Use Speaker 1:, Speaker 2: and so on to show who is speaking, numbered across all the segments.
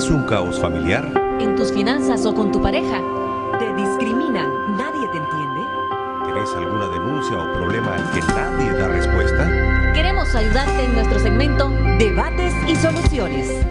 Speaker 1: ¿Vivís un caos familiar?
Speaker 2: ¿En tus finanzas o con tu pareja?
Speaker 3: ¿Te discriminan? ¿Nadie te entiende?
Speaker 1: ¿Tenés alguna denuncia o problema al que nadie da respuesta?
Speaker 2: Queremos ayudarte en nuestro segmento
Speaker 3: Debates y Soluciones.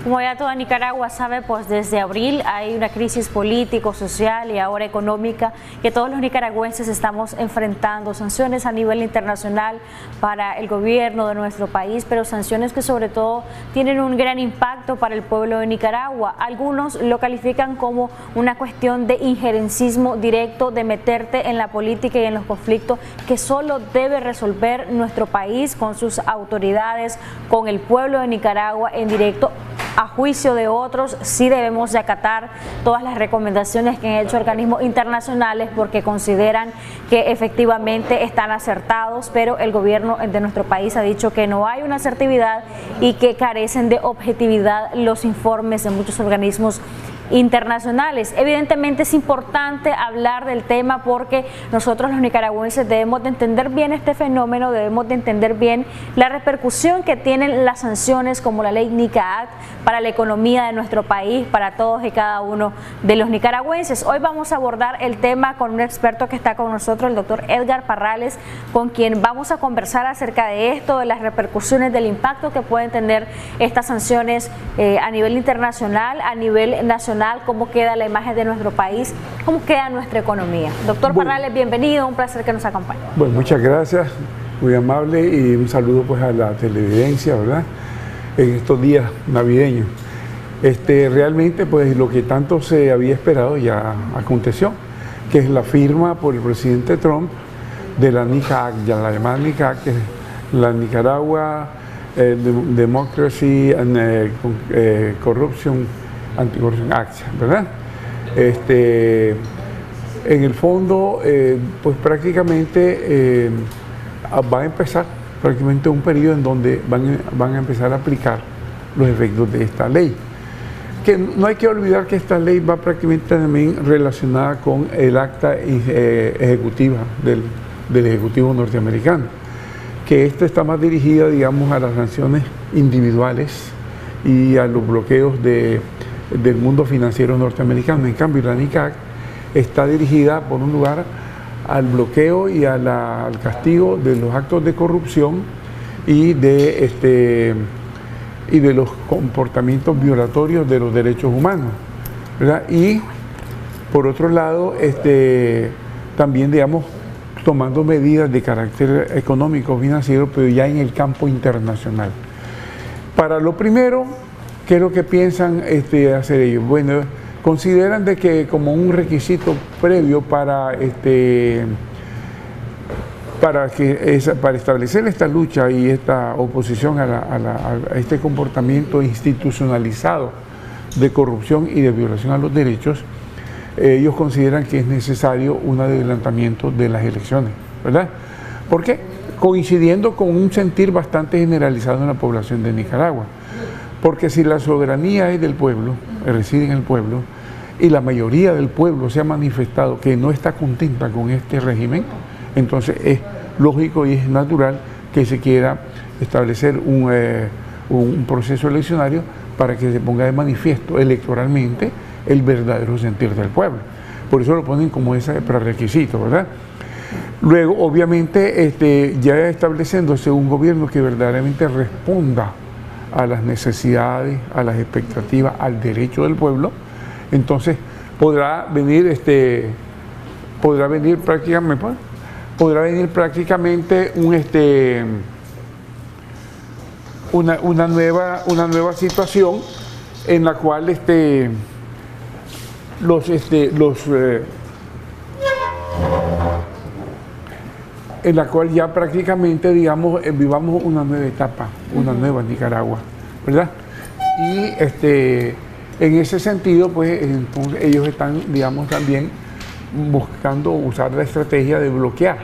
Speaker 4: Como ya toda Nicaragua sabe, pues desde abril hay una crisis político, social y ahora económica que todos los nicaragüenses estamos enfrentando. Sanciones a nivel internacional para el gobierno de nuestro país, pero sanciones que sobre todo tienen un gran impacto para el pueblo de Nicaragua. Algunos lo califican como una cuestión de injerencismo directo, de meterte en la política y en los conflictos que solo debe resolver nuestro país con sus autoridades, con el pueblo de Nicaragua en directo. A juicio de otros, sí debemos de acatar todas las recomendaciones que han hecho organismos internacionales porque consideran que efectivamente están acertados, pero el gobierno de nuestro país ha dicho que no hay una asertividad y que carecen de objetividad los informes de muchos organismos internacionales. Evidentemente es importante hablar del tema porque nosotros los nicaragüenses debemos de entender bien este fenómeno, debemos de entender bien la repercusión que tienen las sanciones como la ley Nica Act para la economía de nuestro país, para todos y cada uno de los nicaragüenses. Hoy vamos a abordar el tema con un experto que está con nosotros, el doctor Edgar Parrales, con quien vamos a conversar acerca de esto, de las repercusiones, del impacto que pueden tener estas sanciones a nivel internacional, a nivel nacional, cómo queda la imagen de nuestro país, cómo queda nuestra economía. Doctor Parrales, bienvenido, un placer que nos acompañe.
Speaker 5: Bueno, muchas gracias, muy amable, y un saludo pues a la televidencia, ¿verdad? En estos días navideños. Realmente pues lo que tanto se había esperado ya aconteció, que es la firma por el presidente Trump de la Nica Act, ya la llamada Nica Act, que es la Nicaragua Democracy and Corruption Anti-Corruption Act, ¿verdad? En el fondo, pues prácticamente va a empezar prácticamente un periodo en donde van a empezar a aplicar los efectos de esta ley. Que no hay que olvidar que esta ley va prácticamente también relacionada con el acta ejecutiva del Ejecutivo norteamericano, que esta está más dirigida, digamos, a las sanciones individuales y a los bloqueos del mundo financiero norteamericano. En cambio, la Nica Act está dirigida, por un lugar, al bloqueo y al castigo de los actos de corrupción y de los comportamientos violatorios de los derechos humanos, ¿verdad? Y, por otro lado, también, digamos, tomando medidas de carácter económico, financiero, pero ya en el campo internacional. Para lo primero, ¿qué es lo que piensan hacer ellos? Bueno, consideran de que como un requisito previo para establecer esta lucha y esta oposición a este comportamiento institucionalizado de corrupción y de violación a los derechos, ellos consideran que es necesario un adelantamiento de las elecciones, ¿verdad? ¿Por qué? Coincidiendo con un sentir bastante generalizado en la población de Nicaragua. Porque si la soberanía es del pueblo, reside en el pueblo, y la mayoría del pueblo se ha manifestado que no está contenta con este régimen, entonces es lógico y es natural que se quiera establecer un proceso eleccionario para que se ponga de manifiesto electoralmente el verdadero sentir del pueblo. Por eso lo ponen como ese prerequisito, ¿verdad? Luego, obviamente, ya estableciéndose un gobierno que verdaderamente responda a las necesidades, a las expectativas, al derecho del pueblo, entonces podrá venir prácticamente una nueva situación en la cual en la cual ya prácticamente, digamos, vivamos una nueva etapa, una nueva Nicaragua, ¿verdad? Y en ese sentido, pues, entonces, ellos están, digamos, también buscando usar la estrategia de bloquear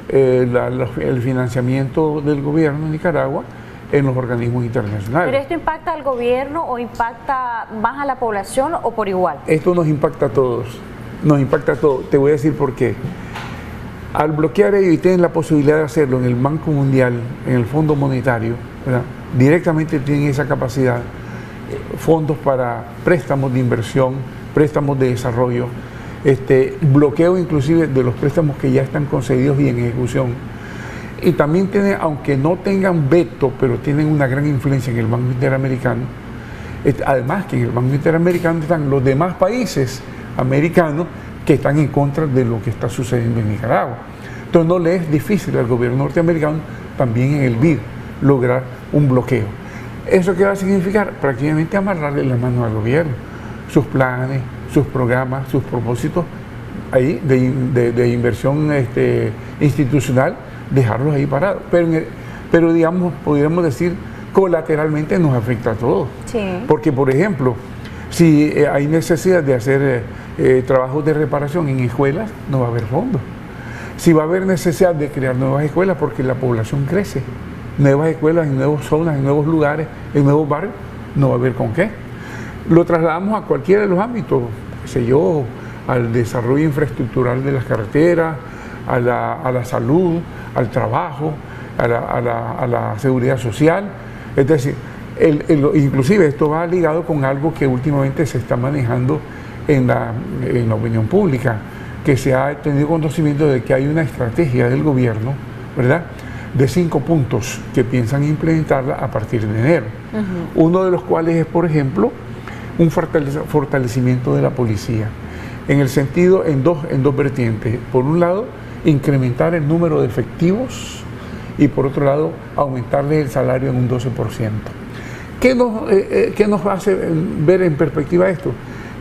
Speaker 5: el financiamiento del gobierno de Nicaragua en los organismos internacionales.
Speaker 4: ¿Pero esto impacta al gobierno o impacta más a la población o por igual?
Speaker 5: Esto nos impacta a todos, nos impacta a todos. Te voy a decir por qué. Al bloquear ellos y tienen la posibilidad de hacerlo en el Banco Mundial, en el Fondo Monetario, ¿verdad? Directamente tienen esa capacidad. fondos para préstamos de inversión, préstamos de desarrollo, bloqueo inclusive de los préstamos que ya están concedidos y en ejecución. Y también tiene, aunque no tengan veto, pero tienen una gran influencia en el Banco Interamericano. Además que en el Banco Interamericano están los demás países americanos que están en contra de lo que está sucediendo en Nicaragua. Entonces no le es difícil al gobierno norteamericano también en el BID lograr un bloqueo. ¿Eso qué va a significar? Prácticamente amarrarle las manos al gobierno, sus planes, sus programas, sus propósitos ahí de inversión institucional, dejarlos ahí parados. Pero digamos, podríamos decir, colateralmente nos afecta a todos.
Speaker 4: Sí.
Speaker 5: Porque, por ejemplo, si hay necesidad de hacer trabajos de reparación en escuelas, no va a haber fondos. Si va a haber necesidad de crear nuevas escuelas porque la población crece, nuevas escuelas en nuevas zonas, en nuevos lugares, en nuevos barrios, no va a haber con qué. Lo trasladamos a cualquiera de los ámbitos, qué sé yo, al desarrollo infraestructural de las carreteras, a la salud, al trabajo, a la seguridad social. Es decir, inclusive esto va ligado con algo que últimamente se está manejando en la opinión pública, que se ha tenido conocimiento de que hay una estrategia del gobierno, ¿verdad?, de 5 puntos que piensan implementarla a partir de enero. Uno de los cuales es, por ejemplo, un fortalecimiento de la policía, en el sentido, en dos vertientes. Por un lado, incrementar el número de efectivos y por otro lado, aumentarles el salario en un 12%. ¿Qué nos hace ver en perspectiva esto?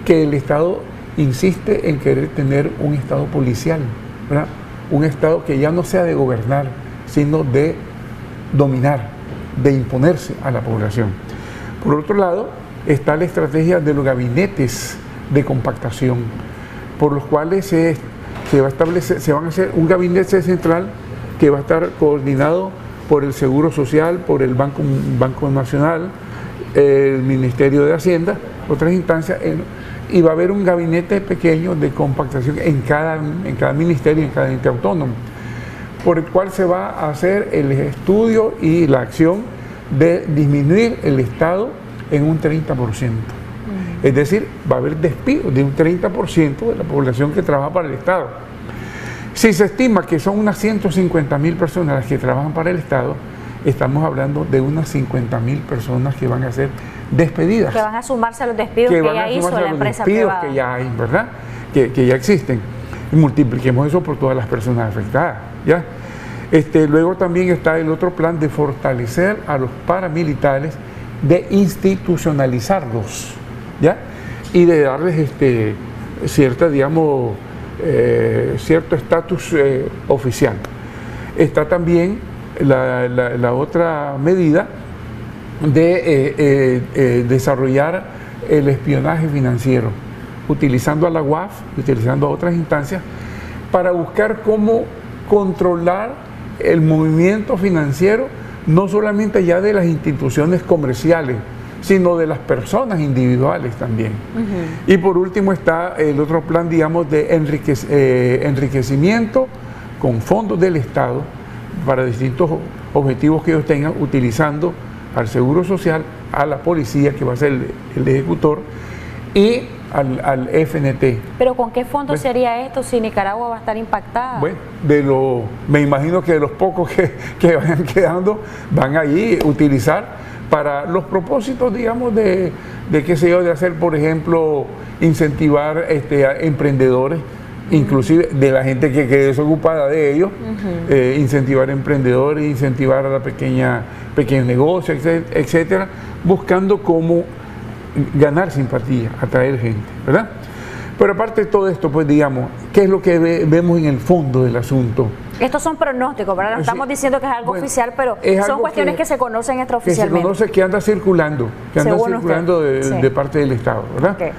Speaker 5: Que el Estado insiste en querer tener un Estado policial, ¿verdad? Un Estado que ya no sea de gobernar, sino de dominar, de imponerse a la población. Por otro lado, está la estrategia de los gabinetes de compactación, por los cuales se van a hacer un gabinete central que va a estar coordinado por el Seguro Social, por el Banco Nacional, el Ministerio de Hacienda, otras instancias, y va a haber un gabinete pequeño de compactación en cada ministerio, en cada ente autónomo, por el cual se va a hacer el estudio y la acción de disminuir el Estado en un 30%. Es decir, va a haber despidos de un 30% de la población que trabaja para el Estado. Si se estima que son unas 150.000 personas las que trabajan para el Estado, estamos hablando de unas 50.000 personas que van a ser despedidas.
Speaker 4: Que van a sumarse a los despidos que ya hizo la empresa privada.
Speaker 5: Que ya hay, ¿verdad? Que ya existen. Y multipliquemos eso por todas las personas afectadas, ¿ya? Luego también está el otro plan de fortalecer a los paramilitares, de institucionalizarlos, ¿ya? Y de darles cierta, digamos, cierto estatus oficial. Está también la otra medida de desarrollar el espionaje financiero, utilizando a la UAF, utilizando a otras instancias, para buscar cómo controlar el movimiento financiero, no solamente ya de las instituciones comerciales, sino de las personas individuales también. Y por último está el otro plan, digamos, de enriquecimiento con fondos del Estado para distintos objetivos que ellos tengan, utilizando al Seguro Social, a la policía, que va a ser el ejecutor, y al FNT.
Speaker 4: ¿Pero con qué fondo sería esto si Nicaragua va a estar impactada?
Speaker 5: Bueno, me imagino que de los pocos que vayan quedando, van allí a utilizar para los propósitos, digamos, de qué sé yo, de hacer, por ejemplo, incentivar a emprendedores, inclusive de la gente que quede desocupada de ellos, incentivar emprendedores, incentivar a la pequeños negocios, etcétera, buscando cómo ganar simpatía, atraer gente, ¿verdad? Pero aparte de todo esto, pues digamos, ¿qué es lo que vemos en el fondo del asunto?
Speaker 4: Estos son pronósticos, ¿verdad? No estamos diciendo que es algo oficial, pero son cuestiones que se conocen extraoficialmente.
Speaker 5: Que se conoce, que anda circulando, de parte del Estado, ¿verdad? Okay.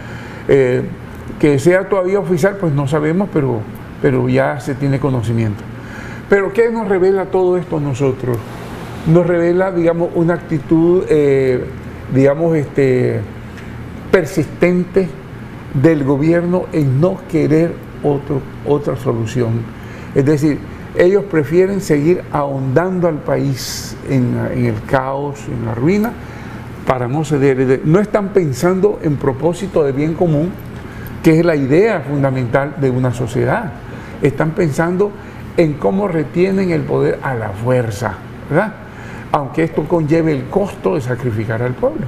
Speaker 5: Que sea todavía oficial, pues no sabemos, pero ya se tiene conocimiento. Pero ¿qué nos revela todo esto a nosotros? Nos revela, digamos, una actitud, digamos, persistente del gobierno en no querer otra solución. Es decir, ellos prefieren seguir ahondando al país en el caos, en la ruina, para no ceder. No están pensando en propósito de bien común, que es la idea fundamental de una sociedad. Están pensando en cómo retienen el poder a la fuerza, ¿verdad? Aunque esto conlleve el costo de sacrificar al pueblo.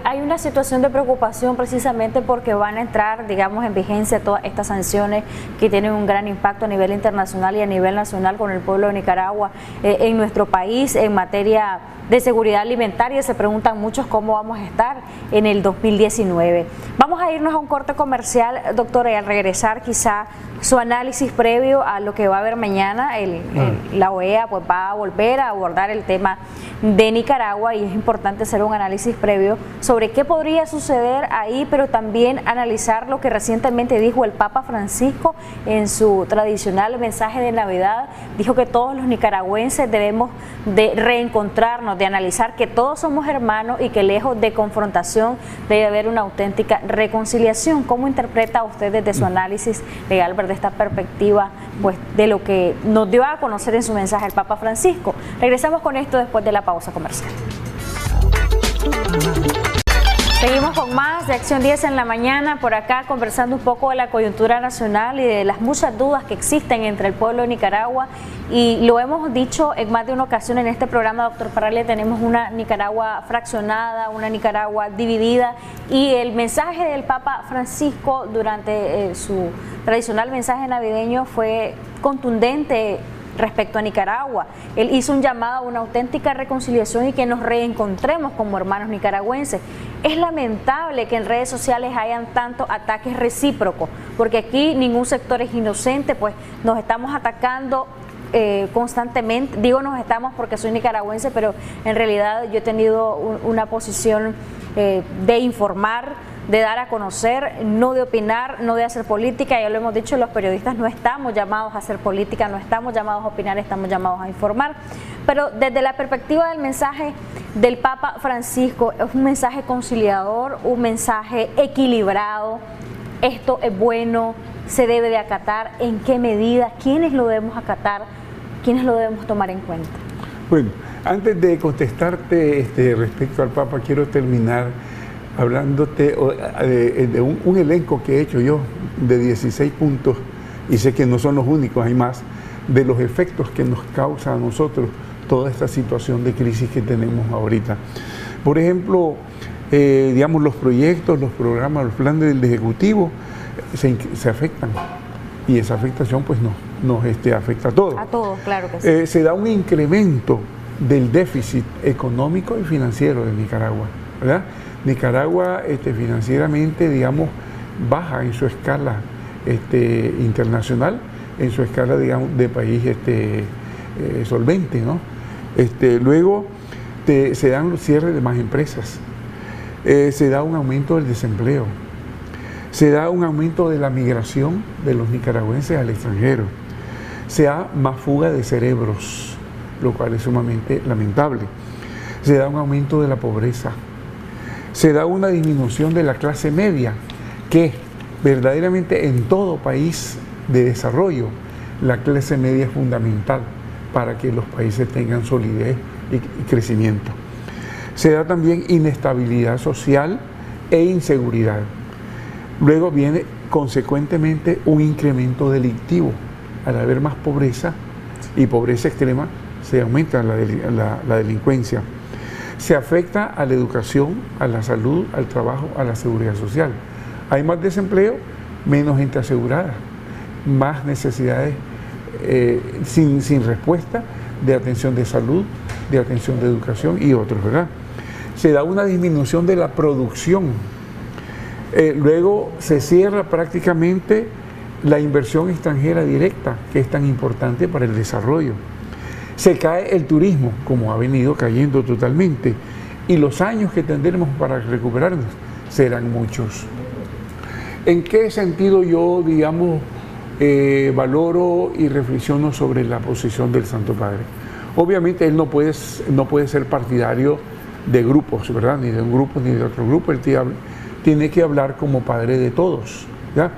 Speaker 4: Hay una situación de preocupación precisamente porque van a entrar, digamos, en vigencia todas estas sanciones que tienen un gran impacto a nivel internacional y a nivel nacional con el pueblo de Nicaragua. En nuestro país, en materia de seguridad alimentaria, se preguntan muchos cómo vamos a estar en el 2019. Vamos a irnos a un corte comercial, doctora, y al regresar quizá su análisis previo a lo que va a haber mañana. La OEA pues va a volver a abordar el tema de Nicaragua y es importante hacer un análisis previo sobre qué podría suceder ahí, pero también analizar lo que recientemente dijo el Papa Francisco en su tradicional mensaje de Navidad. Dijo que todos los nicaragüenses debemos de reencontrarnos, de analizar que todos somos hermanos y que lejos de confrontación debe haber una auténtica reconciliación. ¿Cómo interpreta usted desde su análisis legal, de esta perspectiva, pues, de lo que nos dio a conocer en su mensaje el Papa Francisco? Regresamos con esto después de la pausa comercial. Seguimos con más de Acción 10 en la mañana, por acá conversando un poco de la coyuntura nacional y de las muchas dudas que existen entre el pueblo de Nicaragua, y lo hemos dicho en más de una ocasión en este programa, doctor Parrales, tenemos una Nicaragua fraccionada, una Nicaragua dividida, y el mensaje del Papa Francisco durante su tradicional mensaje navideño fue contundente respecto a Nicaragua. Él hizo un llamado a una auténtica reconciliación y que nos reencontremos como hermanos nicaragüenses. Es lamentable que en redes sociales hayan tantos ataques recíprocos, porque aquí ningún sector es inocente, pues nos estamos atacando constantemente. Digo nos estamos porque soy nicaragüense, pero en realidad yo he tenido una posición de informar, de dar a conocer, no de opinar, no de hacer política. Ya lo hemos dicho, los periodistas no estamos llamados a hacer política, no estamos llamados a opinar, estamos llamados a informar. Pero desde la perspectiva del mensaje del Papa Francisco, es un mensaje conciliador, un mensaje equilibrado. Esto es bueno, se debe de acatar. ¿En qué medida? ¿Quiénes lo debemos acatar? ¿Quiénes lo debemos tomar en cuenta?
Speaker 5: Bueno, antes de contestarte respecto al Papa, quiero terminar hablándote de un elenco que he hecho yo de 16 puntos, y sé que no son los únicos, hay más, de los efectos que nos causa a nosotros toda esta situación de crisis que tenemos ahorita. Por ejemplo, digamos, los proyectos, los programas, los planes del Ejecutivo se afectan, y esa afectación pues nos afecta a todos.
Speaker 4: A todos, claro que sí.
Speaker 5: Se da un incremento del déficit económico y financiero de Nicaragua, ¿verdad? Nicaragua financieramente, digamos, baja en su escala internacional, en su escala, digamos, de país solvente, ¿no? Luego se dan los cierres de más empresas, se da un aumento del desempleo, se da un aumento de la migración de los nicaragüenses al extranjero, se da más fuga de cerebros, lo cual es sumamente lamentable, se da un aumento de la pobreza, se da una disminución de la clase media, que verdaderamente en todo país de desarrollo la clase media es fundamental para que los países tengan solidez y crecimiento. Se da también inestabilidad social e inseguridad. Luego viene consecuentemente un incremento delictivo. Al haber más pobreza y pobreza extrema, se aumenta la delincuencia. Se afecta a la educación, a la salud, al trabajo, a la seguridad social. Hay más desempleo, menos gente asegurada, más necesidades sin respuesta de atención de salud, de atención de educación y otros, ¿verdad? Se da una disminución de la producción. Luego se cierra prácticamente la inversión extranjera directa, que es tan importante para el desarrollo. Se cae el turismo, como ha venido cayendo totalmente, y los años que tendremos para recuperarnos serán muchos. ¿En qué sentido yo, digamos, valoro y reflexiono sobre la posición del Santo Padre? Obviamente él no puede ser partidario de grupos, ¿verdad? Ni de un grupo ni de otro grupo. Él tiene que hablar como padre de todos, ¿ya?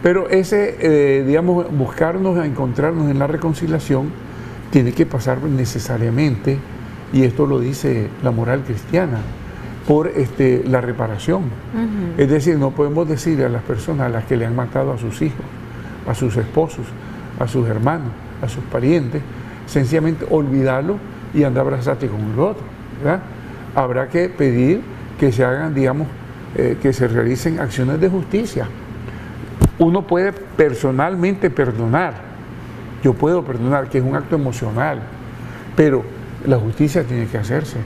Speaker 5: Pero digamos, buscarnos a encontrarnos en la reconciliación tiene que pasar necesariamente, y esto lo dice la moral cristiana, por la reparación. Es decir, no podemos decirle a las personas a las que le han matado a sus hijos, a sus esposos, a sus hermanos, a sus parientes, sencillamente olvidarlo y andar abrazarte con el otro, ¿verdad? Habrá que pedir que se hagan, digamos, que se realicen acciones de justicia. Uno puede personalmente perdonar, yo puedo perdonar, que es un acto emocional, pero la justicia tiene que hacerse.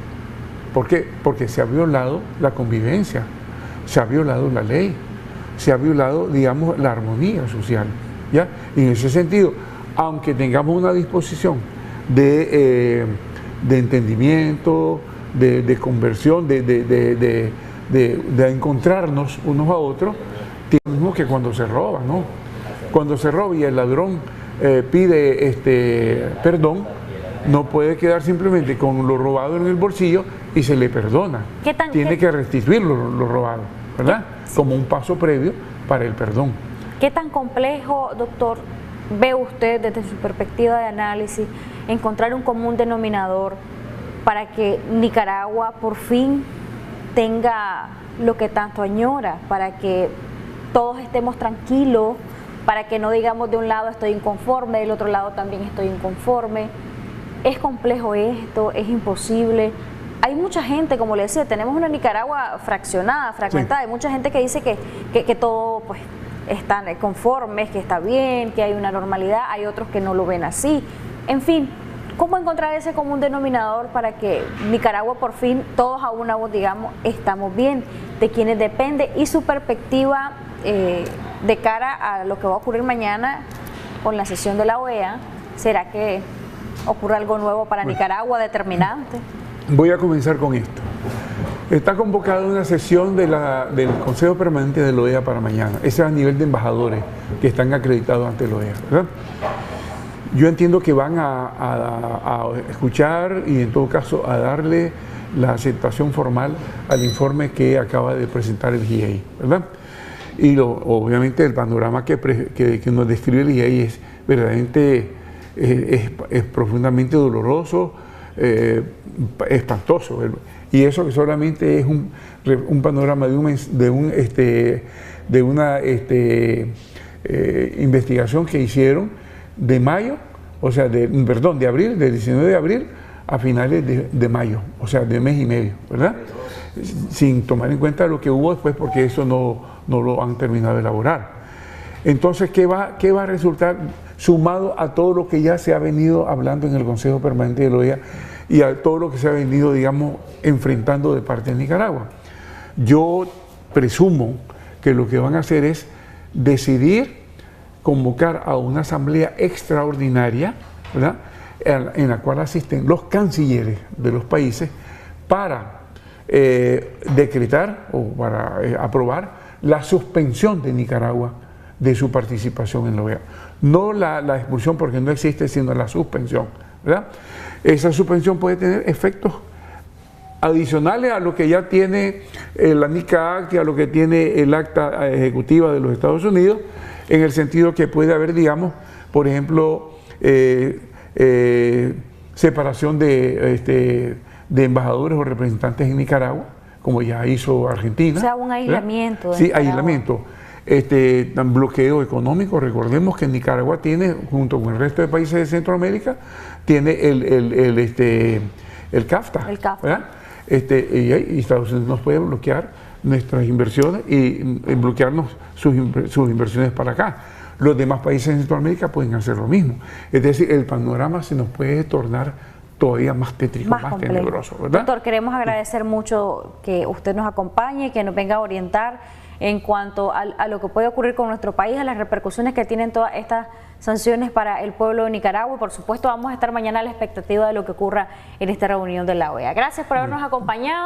Speaker 5: ¿Por qué? Porque se ha violado la convivencia, se ha violado la ley, se ha violado, digamos, la armonía social, ¿ya? Y en ese sentido, aunque tengamos una disposición de entendimiento, de conversión, de encontrarnos unos a otros, mismo que cuando se roba, ¿no? Cuando se roba y el ladrón pide perdón, no puede quedar simplemente con lo robado en el bolsillo y se le perdona. Tiene que restituir lo robado, ¿verdad? Como un paso previo para el perdón.
Speaker 4: ¿Qué tan complejo, doctor, ve usted desde su perspectiva de análisis encontrar un común denominador para que Nicaragua por fin tenga lo que tanto añora, para que todos estemos tranquilos, para que no digamos de un lado estoy inconforme, del otro lado también estoy inconforme? ¿Es complejo esto? ¿Es imposible? Hay mucha gente, como le decía, tenemos una Nicaragua fragmentada, sí. Hay mucha gente que dice que todo pues están conformes, que está bien, que hay una normalidad, hay otros que no lo ven así. En fin, ¿cómo encontrar ese común denominador para que Nicaragua por fin, todos a una voz, digamos, estamos bien, de quienes depende, y su perspectiva de cara a lo que va a ocurrir mañana con la sesión de la OEA? ¿Será que ocurre algo nuevo para Nicaragua determinante?
Speaker 5: Voy a comenzar con esto. Está convocada una sesión del Consejo Permanente de la OEA para mañana. Ese es a nivel de embajadores que están acreditados ante la OEA, ¿verdad? Yo entiendo que van a escuchar y en todo caso a darle la aceptación formal al informe que acaba de presentar el GIEI, ¿verdad? Y obviamente el panorama que nos describe el GIEI es verdaderamente es profundamente doloroso, espantoso, y eso que solamente es un panorama de una investigación que hicieron de mayo, o sea, de abril, del 19 de abril a finales de mayo, o sea, de mes y medio, ¿verdad? Sin tomar en cuenta lo que hubo después, porque eso no lo han terminado de elaborar. Entonces, ¿qué va a resultar sumado a todo lo que ya se ha venido hablando en el Consejo Permanente de la OEA y a todo lo que se ha venido, digamos, enfrentando de parte de Nicaragua? Yo presumo que lo que van a hacer es decidir convocar a una asamblea extraordinaria, ¿verdad?, en la cual asisten los cancilleres de los países para decretar o para aprobar la suspensión de Nicaragua de su participación en la OEA. No la expulsión, porque no existe, sino la suspensión, ¿verdad? Esa suspensión puede tener efectos adicionales a lo que ya tiene la NICA, a lo que tiene el acta ejecutiva de los Estados Unidos, en el sentido que puede haber, digamos, por ejemplo, separación de embajadores o representantes en Nicaragua, como ya hizo Argentina.
Speaker 4: O sea, un aislamiento.
Speaker 5: Sí, aislamiento. Bloqueo económico. Recordemos que Nicaragua tiene, junto con el resto de países de Centroamérica, tiene el CAFTA. El CAFTA. ¿Verdad? Y Estados Unidos nos puede bloquear nuestras inversiones y bloquearnos sus inversiones para acá. Los demás países de Centroamérica pueden hacer lo mismo. Es decir, el panorama se nos puede tornar todavía más tétrico, más tenebroso, ¿verdad?
Speaker 4: Doctor, queremos agradecer mucho que usted nos acompañe, que nos venga a orientar en cuanto a lo que puede ocurrir con nuestro país, a las repercusiones que tienen todas estas sanciones para el pueblo de Nicaragua. Por supuesto, vamos a estar mañana a la expectativa de lo que ocurra en esta reunión de la OEA. Gracias por habernos acompañado.